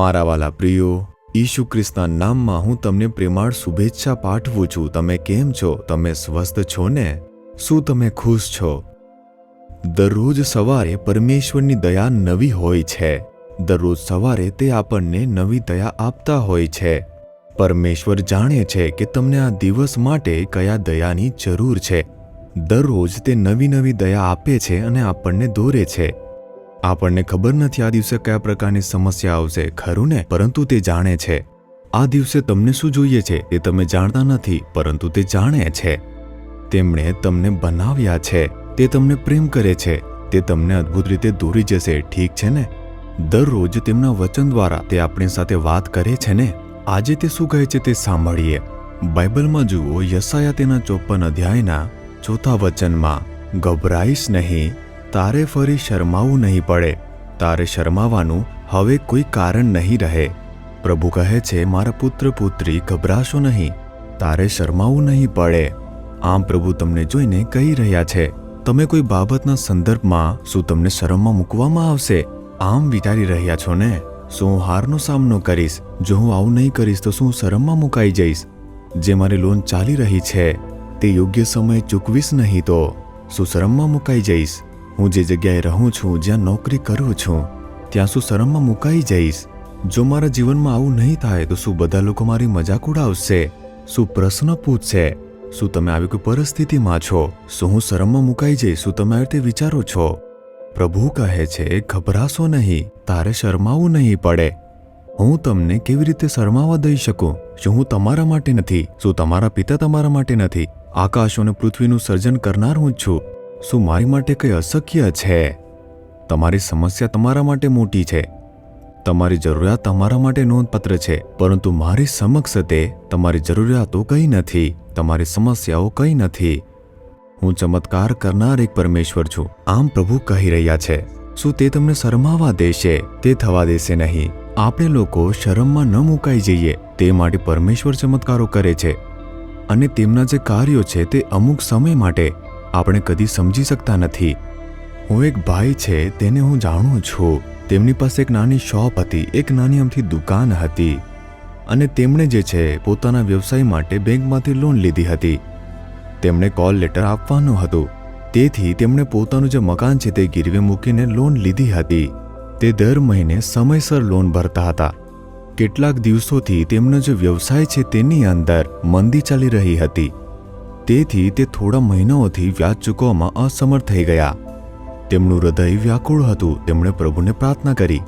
મારા વાલા પ્રિયો, ઈસુ ખ્રિસ્તના નામમાં હું તમને પ્રેમાળ શુભેચ્છા પાઠવું છું. તમે કેમ છો? તમે સ્વસ્થ છો ને? શું તમે ખુશ છો? દરરોજ સવારે પરમેશ્વરની દયા નવી હોય છે. દરરોજ સવારે તે આપણને નવી દયા આપતા હોય છે. પરમેશ્વર જાણે છે કે તમને આ દિવસ માટે કયા દયાની જરૂર છે. દરરોજ તે નવી નવી દયા આપે છે અને આપણને દોરે છે. આપણને ખબર નથી આ દિવસે કયા પ્રકારની સમસ્યા આવશે, ખરું ને? પરંતુ તે જાણે છે. આ દિવસે તમને શું જોઈએ છે તે તમે જાણતા નથી, પરંતુ તે જાણે છે. તેમણે તમને બનાવ્યા છે. તે તમને પ્રેમ કરે છે. તે તમને અદ્ભુત રીતે દોરી જશે, ઠીક છે ને? દરરોજ તેમના વચન દ્વારા તે આપણી સાથે વાત કરે છે ને? આજે તે શું કહે છે તે સાંભળીએ. બાઇબલમાં જુઓ, યશાયા તેના 54 અધ્યાયના 4થા વચનમાં, ગભરાઈશ નહીં, તારે ફરી શરમાવું નહીં પડે. તારે શરમાવાનું હવે કોઈ કારણ નહીં રહે. પ્રભુ કહે છે, મારા પુત્ર પુત્રી, ગભરાશો નહીં, તારે શરમાવું નહીં પડે. આમ પ્રભુ તમને જોઈને કહી રહ્યા છે, તમે કોઈ બાબતના સંદર્ભમાં શું તમને શરમમાં મૂકવામાં આવશે? આમ વિચારી રહ્યા છો ને? શું હું હારનો સામનો કરીશ? જો હું આવું નહીં કરીશ તો શું શરમમાં મુકાઈ જઈશ? જે મારી લોન ચાલી રહી છે તે યોગ્ય સમયે ચૂકવીશ નહીં તો શું શરમમાં મુકાઈ જઈશ? હું જે જગ્યાએ રહું છું, જ્યાં નોકરી કરું છું, ત્યાં શું શરમમાં મુકાઈ જઈશ? જો મારા જીવનમાં આવું નહીં થાય તો શું બધા લોકો મારી મજાક ઉડાવશે? શું પ્રશ્ન પૂછશે? શું તમે આવી કોઈ પરિસ્થિતિમાં છો? શું હું શરમમાં મુકાઈ જઈશ? શું તમે આવી રીતે વિચારો છો? પ્રભુ કહે છે, ગભરાશો નહીં, તારે શરમાવું નહીં પડે. હું તમને કેવી રીતે શરમાવા દઈ શકું? શું હું તમારા માટે નથી? શું તમારા પિતા તમારા માટે નથી? આકાશ અને પૃથ્વીનું સર્જન કરનાર હું છું. શું મારી માટે કંઈ અશક્ય છે? તમારી સમસ્યા તમારા માટે મોટી છે. તમારી જરૂરિયાત તમારા માટે નોંધપાત્ર છે, પરંતુ મારી સમક્ષ તે તમારી જરૂરિયાતો કંઈ નથી, તમારી સમસ્યાઓ કંઈ નથી. હું ચમત્કાર કરનાર એક પરમેશ્વર છું. આમ પ્રભુ કહી રહ્યા છે. શું તે તમને શરમાવા દેશે? તે થવા દેશે નહીં. આપણે લોકો શરમમાં ન મુકાઈ જઈએ તે માટે પરમેશ્વર ચમત્કારો કરે છે, અને તેમના જે કાર્યો છે તે અમુક સમય માટે આપણે કદી સમજી શકતા નથી. હું એક ભાઈ છે, તેને હું જાણું છું. તેમની પાસે એક નાની શોપ હતી, એક નાની અમથી દુકાન હતી, અને તેમણે જે છે પોતાના વ્યવસાય માટે બેંકમાંથી લોન લીધી હતી. તેમણે કોલ લેટર આપવાનું હતું, તેથી તેમણે પોતાનું જે મકાન છે તે ગીરવે મૂકીને લોન લીધી હતી. તે દર મહિને સમયસર લોન ભરતા હતા. કેટલાક દિવસોથી તેમનો જે વ્યવસાય છે તેની અંદર મંદી ચાલી રહી હતી, તેથી તે થોડા મહિનાઓથી વ્યાજ ચૂકવવામાં અસમર્થ થઈ ગયા. તેમનું હૃદય વ્યાકુળ હતું. તેમણે પ્રભુને પ્રાર્થના કરી,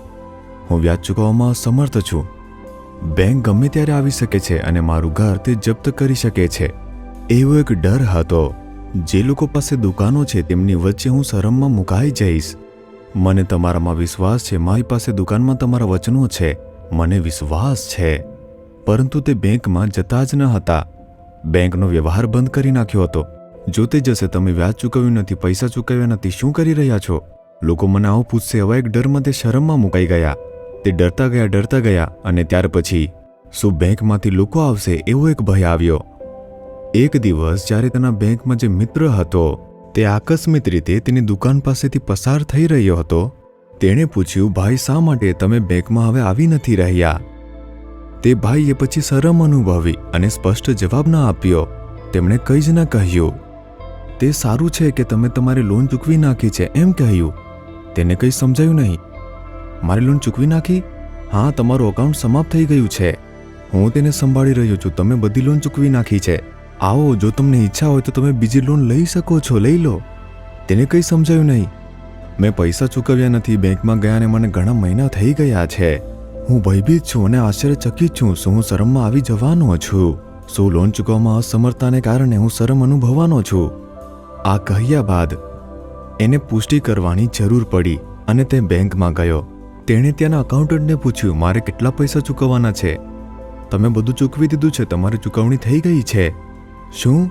હું વ્યાજ ચૂકવવામાં અસમર્થ છું. બેંક ગમે ત્યારે આવી શકે છે અને મારું ઘર તે જપ્ત કરી શકે છે. એવો એક ડર હતો. જે લોકો પાસે દુકાનો છે તેમની વચ્ચે હું શરમમાં મુકાઈ જઈશ. મને તમારામાં વિશ્વાસ છે, મારી પાસે દુકાનમાં તમારા વચનો છે, મને વિશ્વાસ છે. પરંતુ તે બેંકમાં જતા જ ન હતા. બેંકનો વ્યવહાર બંધ કરી નાખ્યો હતો. જોતે જશે, તમે વ્યાજ ચૂકવ્યું નથી, પૈસા ચૂકવ્યા નથી, શું કરી રહ્યા છો? લોકો મને આવું પૂછશે. હવે એક ડરમાં તે શરમમાં મુકાઈ ગયા. તે ડરતા ગયા અને ત્યાર પછી શું બેંકમાંથી લોકો આવશે એવો એક ભય આવ્યો. એક દિવસ જ્યારે તેના બેંકમાં જે મિત્ર હતો તે આકસ્મિક રીતે તેની દુકાન પાસેથી પસાર થઈ રહ્યો હતો. તેણે પૂછ્યું, ભાઈ, શા માટે તમે બેંકમાં હવે આવી નથી રહ્યા? તે ભાઈએ પછી શરમ અનુભવી અને સ્પષ્ટ જવાબ ન આપ્યો. તેમણે કંઈ જ ન કહ્યું. તે સારું છે કે તમે તમારી લોન ચૂકવી નાખી છે એમ કહ્યું. તેને કંઈ સમજાયું નહીં. મારી લોન ચૂકવી નાખી? હા, તમારું અકાઉન્ટ સમાપ્ત થઈ ગયું છે. હું તેને સંભાળી રહ્યો છું. તમે બધી લોન ચૂકવી નાખી છે. આવો, જો તમને ઈચ્છા હોય તો તમે બીજી લોન લઈ શકો છો, લઈ લો. તેને કંઈ સમજાયું નહીં. મેં પૈસા ચૂકવ્યા નથી. બેંકમાં ગયા અને મને ઘણા મહિના થઈ ગયા છે. હું ભયભીત છું અને આશ્ચર્યચકિત છું. શું હું શરમમાં આવી જવાનો છું? શું લોન ચૂકવવામાં અસમર્થતાને કારણે હું શરમ અનુભવવાનો છું? આ કહ્યા બાદ એને પુષ્ટિ કરવાની જરૂર પડી અને તે બેંકમાં ગયો. તેણે ત્યાંના અકાઉન્ટન્ટને પૂછ્યું, મારે કેટલા પૈસા ચૂકવવાના છે? તમે બધું ચૂકવી દીધું છે, તમારી ચૂકવણી થઈ ગઈ છે. શું?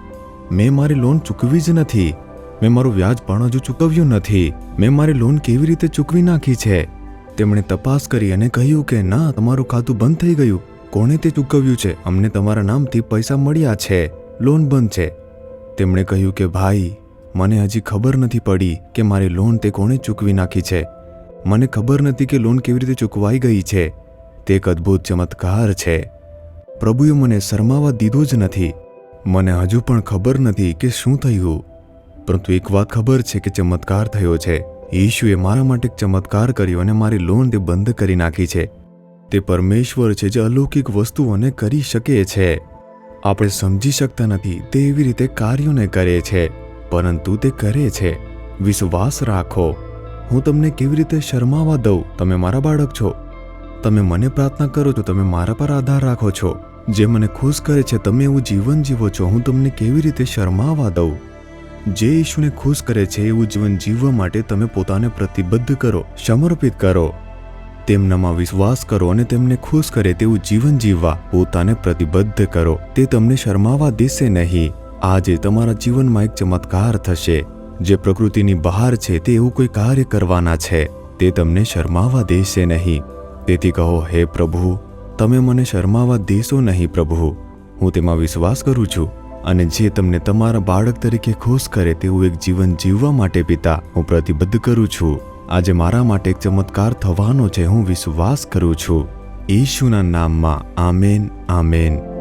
મેં મારી લોન ચૂકવી જ નથી. મેં મારું વ્યાજ પણ હજુ ચૂકવ્યું નથી. મેં મારી લોન કેવી રીતે ચૂકવી નાખી છે? તેમણે તપાસ કરી અને કહ્યું કે ના, તમારું ખાતું બંધ થઈ ગયું. કોણે તે ચૂકવ્યું છે? અમને તમારા નામથી પૈસા મળ્યા છે, લોન બંધ છે. તેમણે કહ્યું કે ભાઈ, મને હજી ખબર નથી પડી કે મારી લોન તે કોણે ચૂકવી નાખી છે. મને ખબર નથી કે લોન કેવી રીતે ચૂકવાઈ ગઈ છે. તે એક અદ્ભુત ચમત્કાર છે. પ્રભુએ મને શરમાવા દીધો જ નથી. મને હજુ પણ ખબર નથી કે શું થયું, પરંતુ એક વાત ખબર છે કે ચમત્કાર થયો છે. ઈશુએ મારા માટે એક ચમત્કાર કર્યો અને મારી લોન તે બંધ કરી નાખી છે. તે પરમેશ્વર છે જે અલૌકિક વસ્તુઓને કરી શકે છે. આપણે સમજી શકતા નથી તે એવી રીતે કાર્યોને કરે છે, પરંતુ તે કરે છે. વિશ્વાસ રાખો. હું તમને કેવી રીતે શરમાવા દઉં? તમે મારા બાળક છો. તમે મને પ્રાર્થના કરો છો, તમે મારા પર આધાર રાખો છો. જે મને ખુશ કરે છે તમે એવું જીવન જીવો છો. હું તમને કેવી રીતે શરમાવા દઉં? જે ઈશુને ખુશ કરે છે એવું જીવન જીવવા માટે તમે પોતાને પ્રતિબદ્ધ કરો, સમર્પિત કરો. તેમનામાં વિશ્વાસ કરો અને તેમને ખુશ કરે તેવું જીવન જીવવા પોતાને પ્રતિબદ્ધ કરો. તે તમને શરમાવા દેશે નહીં. આજે તમારા જીવનમાં એક ચમત્કાર થશે. જે પ્રકૃતિની બહાર છે તે એવું કોઈ કાર્ય કરવાના છે. તે તમને શરમાવા દેશે નહીં. તેથી કહો, હે પ્રભુ, તમે મને શરમાવા દેશો નહીં. પ્રભુ, હું તેમાં વિશ્વાસ કરું છું અને જે તમને તમારા બાળક તરીકે ખુશ કરે તેવું એક જીવન જીવવા માટે પિતા હું પ્રતિબદ્ધ કરું છું. આજે મારા માટે એક ચમત્કાર થવાનો છે. હું વિશ્વાસ કરું છું. ઈશુના નામમાં. Amen, amen.